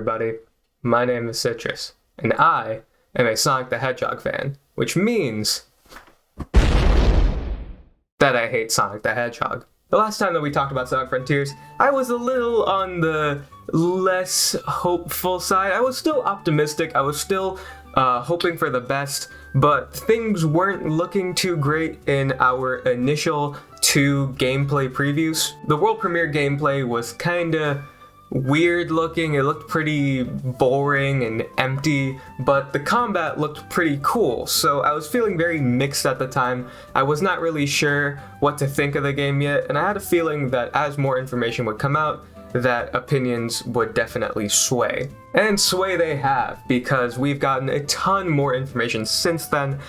everybody. My name is Citrus, and I am a Sonic the Hedgehog fan, which means that I hate Sonic the Hedgehog. The last time that we talked about Sonic Frontiers, I was a little on the less hopeful side. I was still optimistic, I was still hoping for the best, but things weren't looking too great in our initial 2 gameplay previews. The world premiere gameplay was kinda weird looking, it looked pretty boring and empty, but the combat looked pretty cool, so I was feeling very mixed at the time. I was not really sure what to think of the game yet, and I had a feeling that as more information would come out, that opinions would definitely sway. And sway they have, because we've gotten a ton more information since then,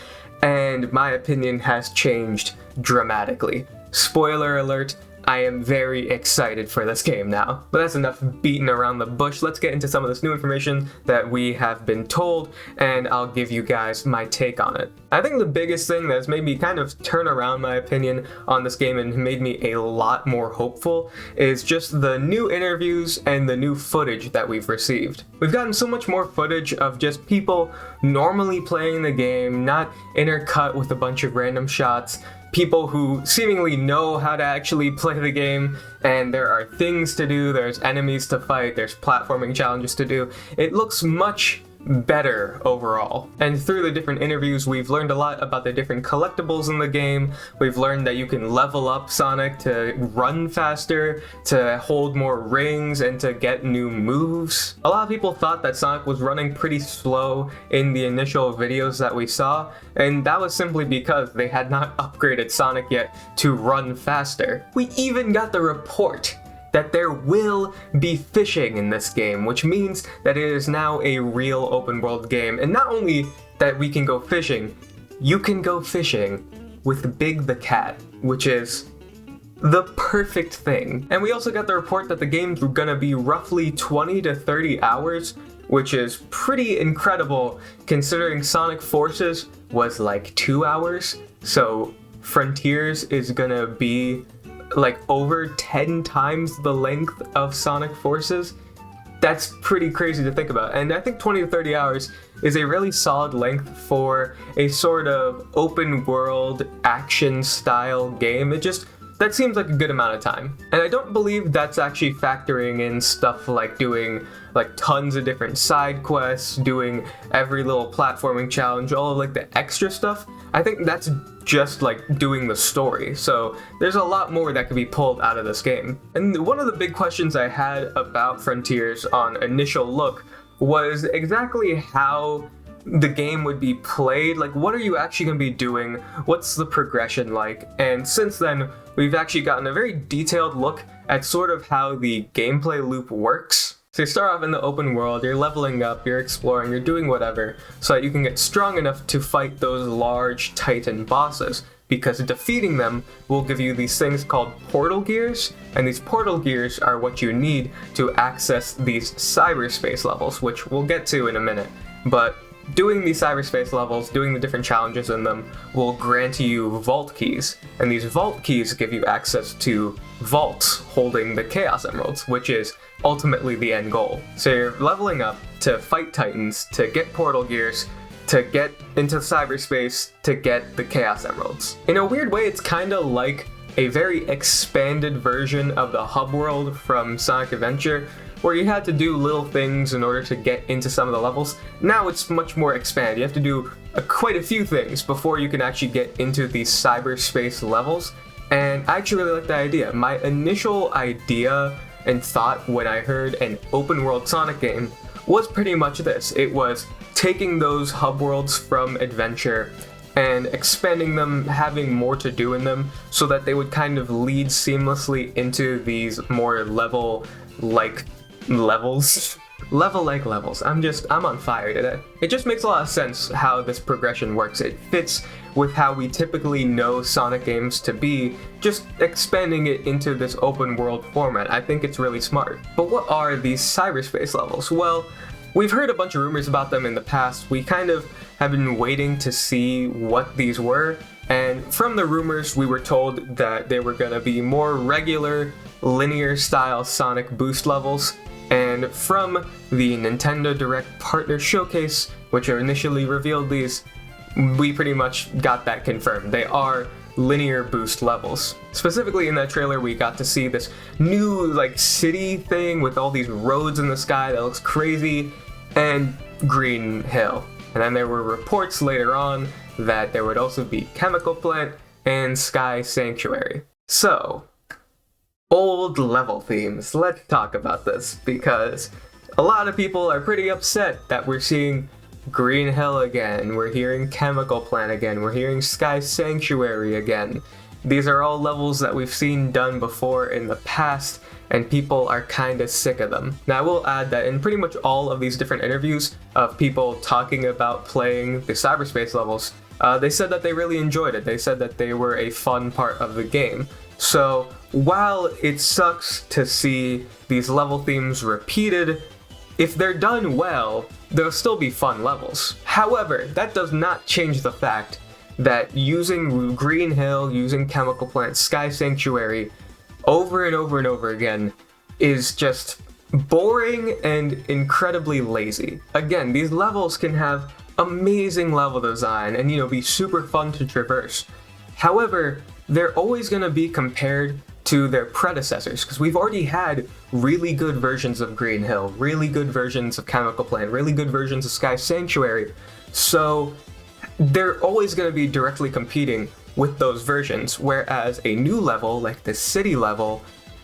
and my opinion has changed dramatically. Spoiler alert, I am very excited for this game now. But that's enough beating around the bush. Let's get into some of this new information that we have been told, and I'll give you guys my take on it. I think the biggest thing that's made me kind of turn around my opinion on this game and made me a lot more hopeful is just the new interviews and the new footage that we've received. We've gotten so much more footage of just people normally playing the game, not intercut with a bunch of random shots. People who seemingly know how to actually play the game, and there are things to do, there's enemies to fight, there's platforming challenges to do. It looks much better overall. And through the different interviews, we've learned a lot about the different collectibles in the game. We've learned that you can level up Sonic to run faster, to hold more rings, and to get new moves. A lot of people thought that Sonic was running pretty slow in the initial videos that we saw, and that was simply because they had not upgraded Sonic yet to run faster. We even got the report that there will be fishing in this game, which means that it is now a real open world game. And not only that we can go fishing, you can go fishing with Big the Cat, which is the perfect thing. And we also got the report that the game's gonna be roughly 20 to 30 hours, which is pretty incredible considering Sonic Forces was like 2 hours. So Frontiers is gonna be like over 10 times the length of Sonic Forces. That's pretty crazy to think about, and I think 20 to 30 hours is a really solid length for a sort of open world action style game. That seems like a good amount of time. And I don't believe that's actually factoring in stuff like doing like tons of different side quests, doing every little platforming challenge, all of like the extra stuff. I think that's just like doing the story. So there's a lot more that could be pulled out of this game. And one of the big questions I had about Frontiers on initial look was exactly how the game would be played. Like, what are you actually going to be doing? What's the progression like? And since then, we've actually gotten a very detailed look at sort of how the gameplay loop works. So you start off in the open world, you're leveling up, you're exploring, you're doing whatever, so that you can get strong enough to fight those large Titan bosses, because defeating them will give you these things called portal gears, and these portal gears are what you need to access these cyberspace levels, which we'll get to in a minute. But doing these cyberspace levels, doing the different challenges in them, will grant you vault keys, and these vault keys give you access to vaults holding the Chaos Emeralds, which is ultimately the end goal. So you're leveling up to fight Titans, to get portal gears, to get into cyberspace, to get the Chaos Emeralds. In a weird way, it's kinda like a very expanded version of the hub world from Sonic Adventure, where you had to do little things in order to get into some of the levels. Now it's much more expanded. You have to do quite a few things before you can actually get into these cyberspace levels, and I actually really like that idea. My initial idea and thought when I heard an open world Sonic game was pretty much this. It was taking those hub worlds from Adventure and expanding them, having more to do in them, so that they would kind of lead seamlessly into these more level-like levels. Level-like levels. I'm on fire today. It just makes a lot of sense how this progression works. It fits with how we typically know Sonic games to be, just expanding it into this open world format. I think it's really smart. But what are these cyberspace levels? Well, we've heard a bunch of rumors about them in the past. We kind of have been waiting to see what these were, and from the rumors we were told that they were going to be more regular, linear style Sonic boost levels, And from the Nintendo Direct Partner Showcase, which initially revealed these, we pretty much got that confirmed. They are linear boost levels. Specifically in that trailer, we got to see this new like city thing with all these roads in the sky that looks crazy, and Green Hill. And then there were reports later on that there would also be Chemical Plant and Sky Sanctuary. So, old level themes. Let's talk about this, because a lot of people are pretty upset that we're seeing Green Hill again, we're hearing Chemical Plant again, we're hearing Sky Sanctuary again. These are all levels that we've seen done before in the past, and people are kinda sick of them. Now I will add that in pretty much all of these different interviews of people talking about playing the Cyberspace levels, they said that they really enjoyed it. They said that they were a fun part of the game. So while it sucks to see these level themes repeated, if they're done well, they'll still be fun levels. However, that does not change the fact that using Green Hill, using Chemical Plant, Sky Sanctuary over and over and over again is just boring and incredibly lazy. Again, these levels can have amazing level design and, be super fun to traverse. However, they're always going to be compared to their predecessors, because we've already had really good versions of Green Hill, really good versions of Chemical Plant, really good versions of Sky Sanctuary, so they're always going to be directly competing with those versions, whereas a new level, like the city level,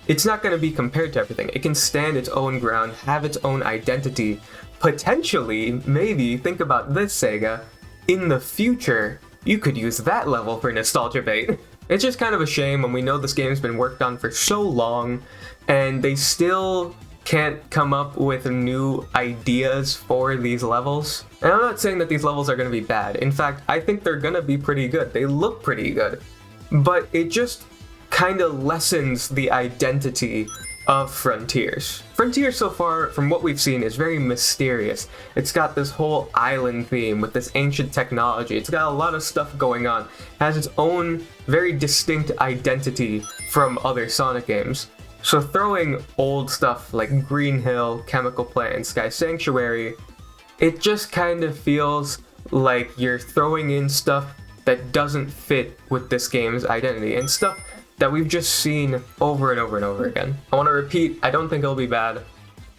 it's not going to be compared to everything. It can stand its own ground, have its own identity. Potentially, maybe, think about this, Sega, in the future, you could use that level for nostalgia bait. It's just kind of a shame when we know this game's been worked on for so long, and they still can't come up with new ideas for these levels. And I'm not saying that these levels are going to be bad. In fact, I think they're going to be pretty good. They look pretty good. But it just kind of lessens the identity of Frontiers. Frontiers so far, from what we've seen, is very mysterious. It's got this whole island theme with this ancient technology. It's got a lot of stuff going on. It has its own very distinct identity from other Sonic games. So throwing old stuff like Green Hill, Chemical Plant, and Sky Sanctuary, it just kind of feels like you're throwing in stuff that doesn't fit with this game's identity, and stuff that we've just seen over and over and over again. I want to repeat, I don't think it'll be bad.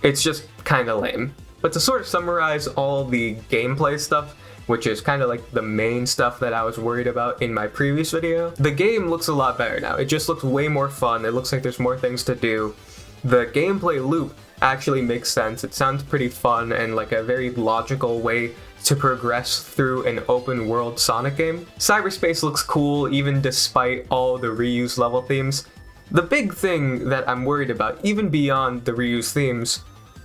It's just kind of lame. But to sort of summarize all the gameplay stuff, which is kind of like the main stuff that I was worried about in my previous video, the game looks a lot better now. It just looks way more fun. It looks like there's more things to do. The gameplay loop actually makes sense. It sounds pretty fun and like a very logical way to progress through an open world Sonic game. Cyberspace looks cool even despite all the reused level themes. The big thing that I'm worried about, even beyond the reused themes,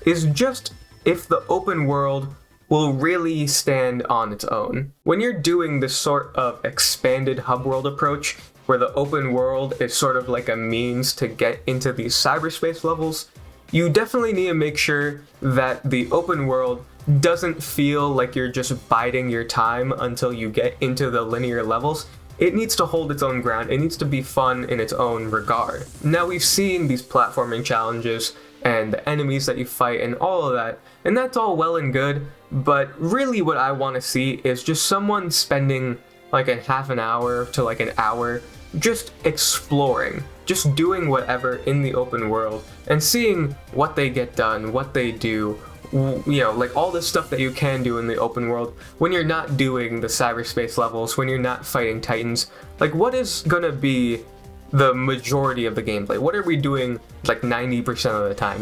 is just if the open world will really stand on its own. When you're doing this sort of expanded hub world approach, where the open world is sort of like a means to get into these cyberspace levels, you definitely need to make sure that the open world doesn't feel like you're just biding your time until you get into the linear levels. It needs to hold its own ground. It needs to be fun in its own regard. Now we've seen these platforming challenges and the enemies that you fight and all of that, and that's all well and good, but really what I want to see is just someone spending like a half an hour to like an hour just exploring, just doing whatever in the open world and seeing what they get done, what they do, like all the stuff that you can do in the open world when you're not doing the cyberspace levels, when you're not fighting titans. Like, what is gonna be the majority of the gameplay? What are we doing like 90% of the time,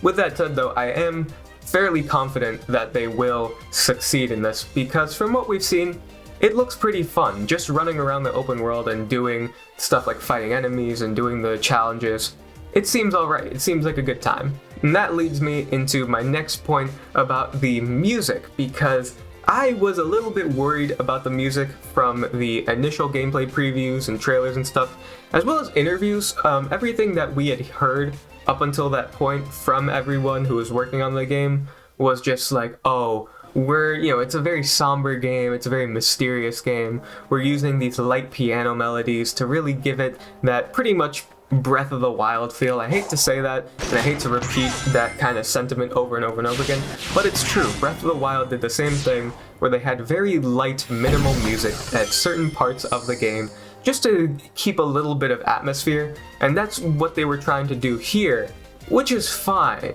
With that said though, I am fairly confident that they will succeed in this, because from what we've seen, it looks pretty fun, just running around the open world and doing stuff like fighting enemies and doing the challenges. It seems alright, it seems like a good time. And that leads me into my next point about the music, because I was a little bit worried about the music from the initial gameplay previews and trailers and stuff, as well as interviews. Everything that we had heard up until that point from everyone who was working on the game was just like, oh, it's a very somber game, it's a very mysterious game, we're using these light piano melodies to really give it that pretty much Breath of the Wild feel. I hate to say that, and I hate to repeat that kind of sentiment over and over and over again, but it's true. Breath of the Wild did the same thing, where they had very light, minimal music at certain parts of the game, just to keep a little bit of atmosphere, and that's what they were trying to do here, which is fine.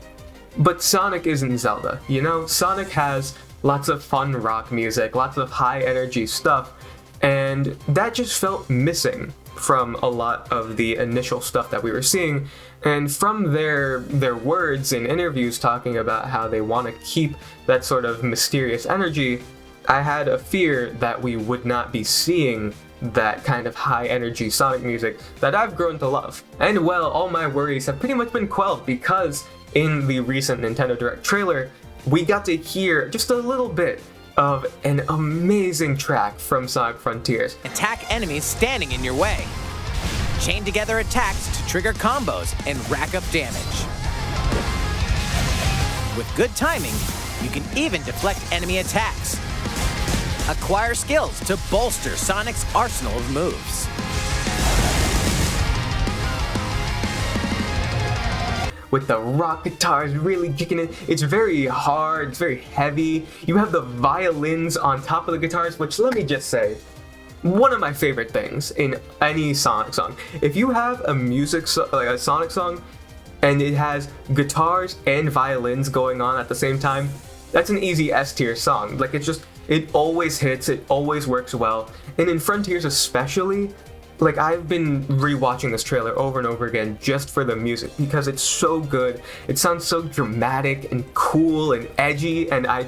But Sonic isn't Zelda, you know? Sonic has lots of fun rock music, lots of high energy stuff, and that just felt missing from a lot of the initial stuff that we were seeing. And from their words in interviews talking about how they want to keep that sort of mysterious energy, I had a fear that we would not be seeing that kind of high energy Sonic music that I've grown to love. And well, all my worries have pretty much been quelled, because in the recent Nintendo Direct trailer, we got to hear just a little bit of an amazing track from Sonic Frontiers. Attack enemies standing in your way. Chain together attacks to trigger combos and rack up damage. With good timing, you can even deflect enemy attacks. Acquire skills to bolster Sonic's arsenal of moves. With the rock guitars really kicking in. It's very hard, it's very heavy. You have the violins on top of the guitars, which, let me just say, one of my favorite things in any Sonic song. If you have a like a Sonic song, and it has guitars and violins going on at the same time, that's an easy S tier song. Like, it always hits, it always works well. And in Frontiers especially, like, I've been rewatching this trailer over and over again just for the music, because it's so good. It sounds so dramatic and cool and edgy, and I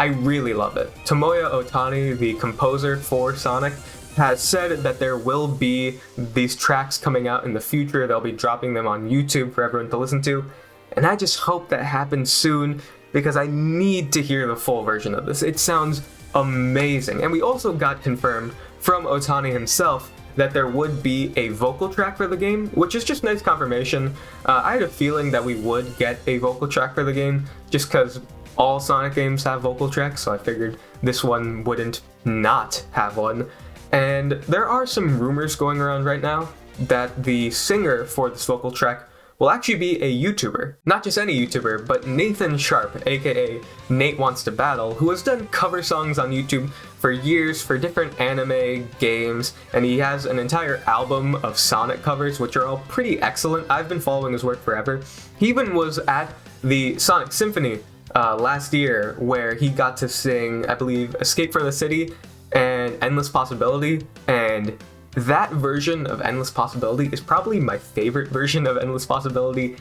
really love it. Tomoya Otani, the composer for Sonic, has said that there will be these tracks coming out in the future. They'll be dropping them on YouTube for everyone to listen to, and I just hope that happens soon, because I need to hear the full version of this. It sounds amazing. And we also got confirmed from Otani himself that there would be a vocal track for the game, which is just nice confirmation. I had a feeling that we would get a vocal track for the game, just because all Sonic games have vocal tracks, so I figured this one wouldn't not have one. And there are some rumors going around right now that the singer for this vocal track will actually be a YouTuber. Not just any YouTuber, but Nathan Sharp, aka Nate Wants to Battle, who has done cover songs on YouTube for years for different anime games, and he has an entire album of Sonic covers, which are all pretty excellent. I've been following his work forever. He even was at the Sonic Symphony last year, where he got to sing, I believe, Escape from the City and Endless Possibility, and that version of Endless Possibility is probably my favorite version of Endless Possibility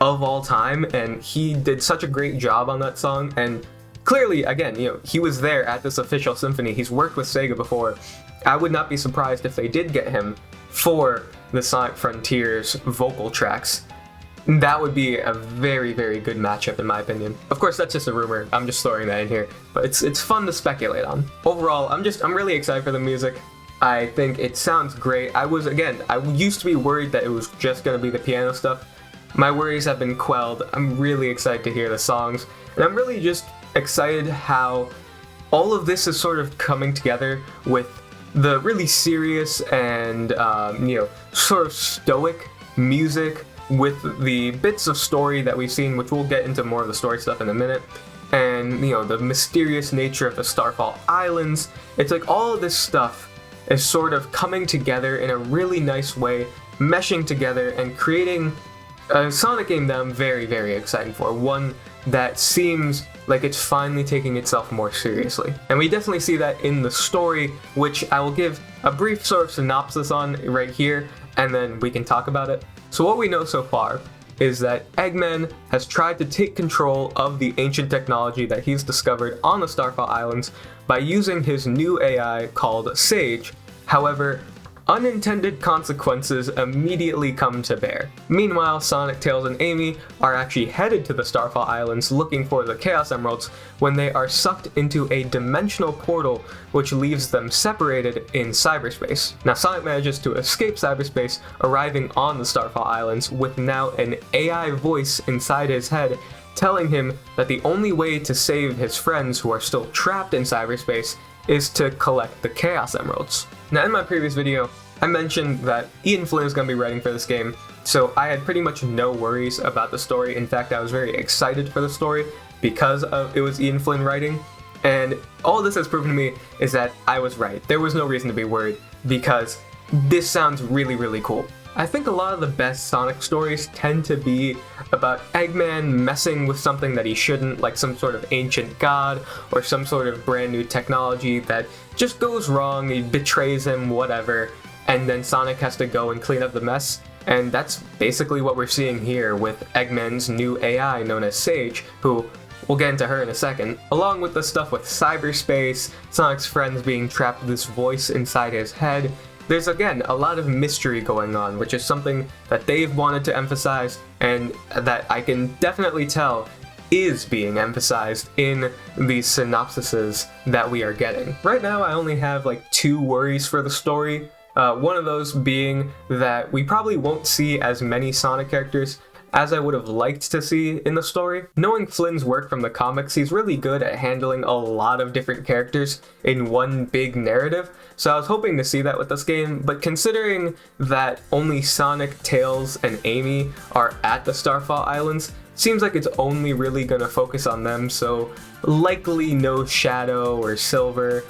of all time, and he did such a great job on that song. And clearly, again, you know, he was there at this official symphony. He's worked with Sega before. I would not be surprised if they did get him for the Sonic Frontiers vocal tracks. That would be a very, very good matchup in my opinion. Of course, that's just a rumor. I'm just throwing that in here, but it's fun to speculate on. Overall, I'm really excited for the music. I think it sounds great. I used to be worried that it was just going to be the piano stuff. My worries have been quelled. I'm really excited to hear the songs, and I'm really just excited how all of this is sort of coming together with the really serious and sort of stoic music, with the bits of story that we've seen, which we'll get into more of the story stuff in a minute, and the mysterious nature of the Starfall Islands. It's like all of this stuff is sort of coming together in a really nice way, meshing together and creating a Sonic game that I'm very, very excited for. One that seems like it's finally taking itself more seriously. And we definitely see that in the story, which I will give a brief sort of synopsis on right here, and then we can talk about it. So what we know so far is that Eggman has tried to take control of the ancient technology that he's discovered on the Starfall Islands by using his new AI called Sage. However, unintended consequences immediately come to bear. Meanwhile, Sonic, Tails, and Amy are actually headed to the Starfall Islands looking for the Chaos Emeralds when they are sucked into a dimensional portal which leaves them separated in cyberspace. Now, Sonic manages to escape cyberspace, arriving on the Starfall Islands with now an AI voice inside his head telling him that the only way to save his friends who are still trapped in cyberspace is to collect the Chaos Emeralds. Now, in my previous video, I mentioned that Ian Flynn is going to be writing for this game, so I had pretty much no worries about the story. In fact, I was very excited for the story because it was Ian Flynn writing, and all this has proven to me is that I was right. There was no reason to be worried because this sounds really, really cool. I think a lot of the best Sonic stories tend to be about Eggman messing with something that he shouldn't, like some sort of ancient god or some sort of brand new technology that just goes wrong, he betrays him, whatever, and then Sonic has to go and clean up the mess. And that's basically what we're seeing here with Eggman's new AI known as Sage, who we'll get into her in a second, along with the stuff with cyberspace, Sonic's friends being trapped with this voice inside his head. There's again a lot of mystery going on, which is something that they've wanted to emphasize and that I can definitely tell is being emphasized in these synopsises that we are getting. Right now I only have like 2 worries for the story. One of those being that we probably won't see as many Sonic characters as I would have liked to see in the story. Knowing Flynn's work from the comics, he's really good at handling a lot of different characters in one big narrative, so I was hoping to see that with this game, but considering that only Sonic, Tails, and Amy are at the Starfall Islands, seems like it's only really gonna focus on them, so likely no Shadow or Silver.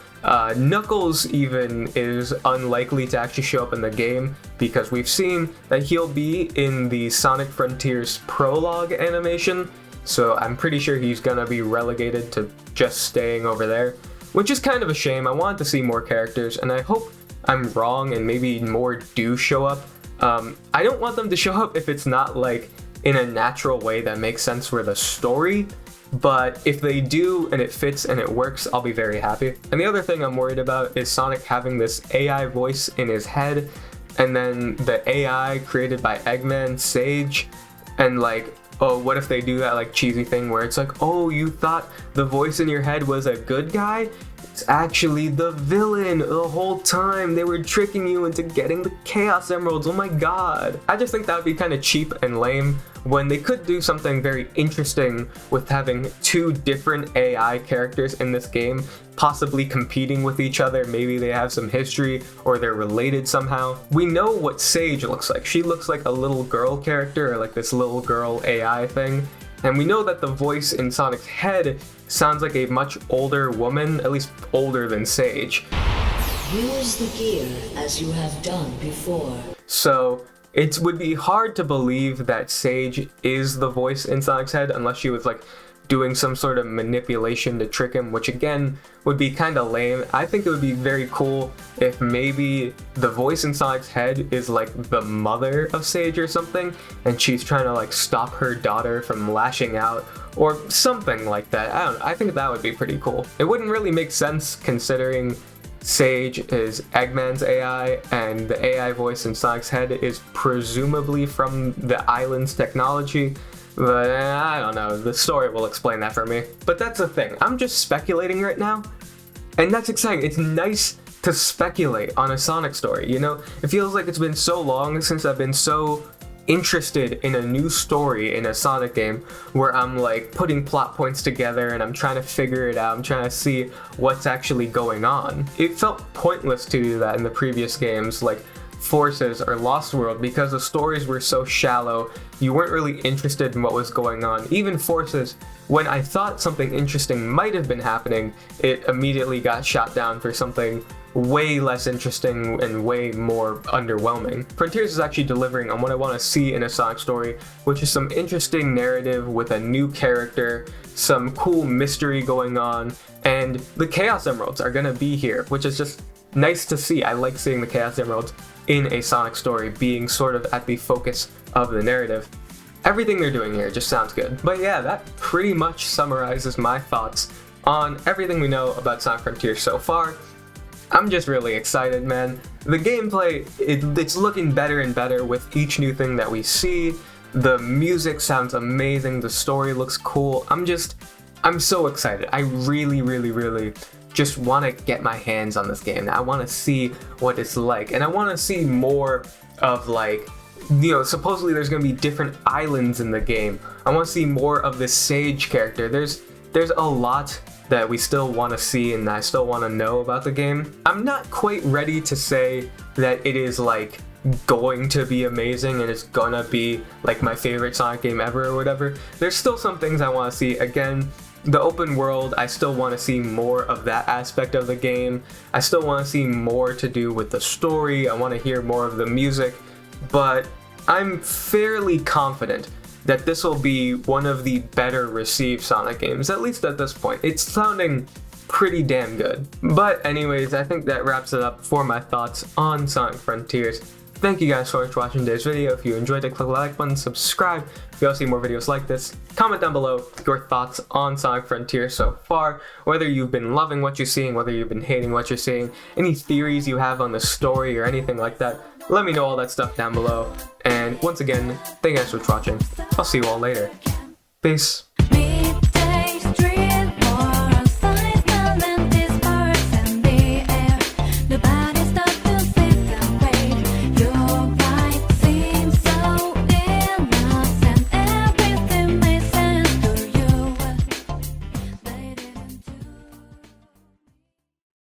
Knuckles even is unlikely to actually show up in the game because we've seen that he'll be in the Sonic Frontiers prologue animation, so I'm pretty sure he's gonna be relegated to just staying over there, which is kind of a shame. I wanted to see more characters, and I hope I'm wrong and maybe more do show up. I don't want them to show up if it's not like in a natural way that makes sense for the story, but if they do and it fits and it works, I'll be very happy. And the other thing I'm worried about is Sonic having this AI voice in his head, and then the AI created by Eggman, Sage, and like, oh, what if they do that like cheesy thing where it's like, oh, you thought the voice in your head was a good guy? It's actually the villain the whole time. They were tricking you into getting the Chaos Emeralds. Oh my god. I just think that would be kind of cheap and lame when they could do something very interesting with having 2 different AI characters in this game, possibly competing with each other. Maybe they have some history or they're related somehow. We know what Sage looks like. She looks like a little girl character, or like this little girl AI thing. And we know that the voice in Sonic's head sounds like a much older woman, at least older than Sage. Use the gear as you have done before. So it would be hard to believe that Sage is the voice in Sonic's head unless she was like doing some sort of manipulation to trick him, which again would be kind of lame. I think it would be very cool if maybe the voice in Sonic's head is like the mother of Sage or something, and she's trying to like stop her daughter from lashing out or something like that. I don't know. I think that would be pretty cool. It wouldn't really make sense considering Sage is Eggman's AI, and the AI voice in Sonic's head is presumably from the island's technology. But I don't know, the story will explain that for me. But that's the thing, I'm just speculating right now, and that's exciting. It's nice to speculate on a Sonic story, you know? It feels like it's been so long since I've been so interested in a new story in a Sonic game where I'm like putting plot points together and I'm trying to figure it out, I'm trying to see what's actually going on. It felt pointless to do that in the previous games like Forces or Lost World because the stories were so shallow, you weren't really interested in what was going on. Even Forces, when I thought something interesting might have been happening, it immediately got shot down for something way less interesting and way more underwhelming. Frontiers is actually delivering on what I want to see in a Sonic story, which is some interesting narrative with a new character, some cool mystery going on, and the Chaos Emeralds are gonna be here, which is just nice to see. I like seeing the Chaos Emeralds in a Sonic story being sort of at the focus of the narrative. Everything they're doing here just sounds good. But yeah, that pretty much summarizes my thoughts on everything we know about Sonic Frontiers so far. I'm just really excited, man. The gameplay, it's looking better and better with each new thing that we see. The music sounds amazing, the story looks cool. I'm so excited. I really just want to get my hands on this game. I want to see what it's like, and I want to see more of like, you know, supposedly there's going to be different islands in the game. I want to see more of this Sage character. There's a lot that we still want to see and I still want to know about the game. I'm not quite ready to say that it is like going to be amazing and it's gonna be like my favorite Sonic game ever or whatever. There's still some things I want to see. Again, the open world, I still want to see more of that aspect of the game. I still want to see more to do with the story. I want to hear more of the music, but I'm fairly confident that this will be one of the better received Sonic games, at least at this point. It's sounding pretty damn good. But anyways, I think that wraps it up for my thoughts on Sonic Frontiers. Thank you guys so much for watching today's video. If you enjoyed it, click the like button, subscribe if you want to see more videos like this. Comment down below your thoughts on Sonic Frontiers so far, whether you've been loving what you're seeing, whether you've been hating what you're seeing, any theories you have on the story or anything like that. Let me know all that stuff down below. And once again, thank you guys for watching. I'll see you all later. Peace.